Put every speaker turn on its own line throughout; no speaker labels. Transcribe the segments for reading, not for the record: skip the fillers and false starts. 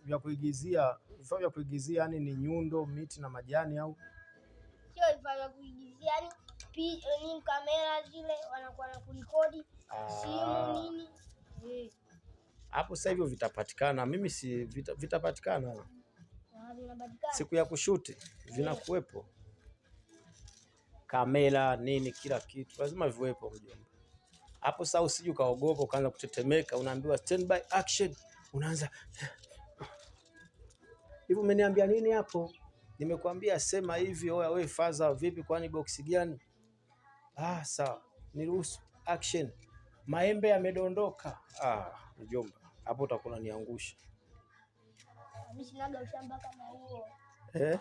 vya kuigizia, vifaa vya kuigizia yani ni nyundo, miti na majani au
sio vifaa vya kuigizia yani ni kamera zile wanakuwa na kurekodi simu nini
hapo. Sasa hivyo vitapatikana, mimi si vitapatikana siku ya kushuti, vinakuwepo kamera nini, kila kitu lazima viwepo mjomba. Hapo sasa usije ukaogopa ukaanza kutetemeka, unaambiwa stand by action, unaanza hivi. Umeniambia nini hapo? Nimekuambia sema hivi. Oya wewe Faza vipi, kwani box gani? Sawa, niruhusu action. Maembe yamedondoka. Mjomba, hapo utakuwa unaniangusha.
Mimi sinaga ushamba kama huo.
Mimi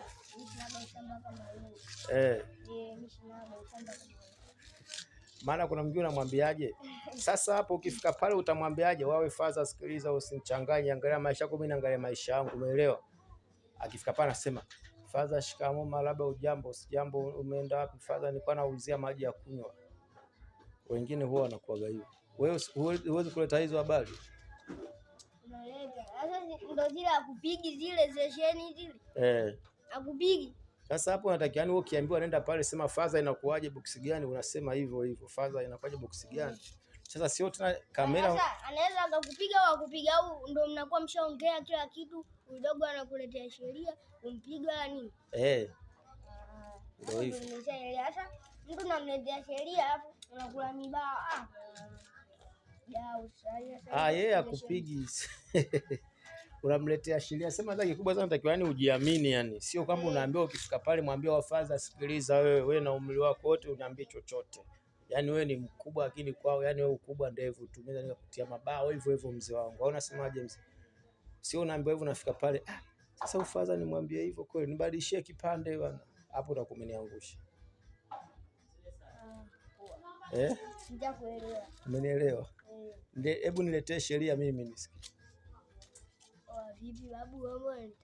sinaga ushamba kama huo. Mimi sinaga ushamba kama huo.
Maana kuna mwingine unamwambiaje? Sasa hapo ukifika pale utamwambiaje? Wawe Faza, sikiliza, usinichanganye, angalia maisha yako, mimi naangalia maisha yangu, umeelewa? Akifika pale anasema Faza, shikamoo, marhaba, ujambo? Sijambo. Umeenda wapi Faza? Nilikuwa naulizia maji ya kunywa. Wengine huwa wanakuaga hivyo. Wewe huwezi kuleta hizo habari.
Unaleta. Sasa ndio zile akupigi zile sesheni zile. Akupigi. Sasa
hapo unatakiwa wewe ukiambiwa nenda pale sema Faza inakuaje box gani, unasema hivyo hivyo. Faza inakuaje box gani? Sasa sio tena kamera.
Sasa anaweza akakupiga au akupiga au ndio mnakuwa mshaongea kila kitu, udogo anakuletea sheria umpiga nini?
Ndio hivyo.
Sasa mtu namletea sheria hapo unakula mibaa.
Yeye akupigi. Unamletea sheria. Sema hata kikubwa sana natakiwa yani ujiamini yani. Sio kama unaambiwa ukifika pale mwambie wa Faza, sikiliza wewe na umri wako wote uniambie chochote. Yaani wewe ni mkubwa lakini kwao yani wewe ukubwa ndevu tu. Mimi nikakutia mabao hivyo hivyo mzee wangu. Au unasemaje mzee? Sio unaambiwa hivyo unafika pale. Sasa ufaza nimwambie hivyo kweli, nibadilishie kipande bwana. Hapo utakuwa umeniangusha.
Sijakuelewa.
Umenielewa? Hebu niletee sheria mimi nisikie.
Vipi babu wewe?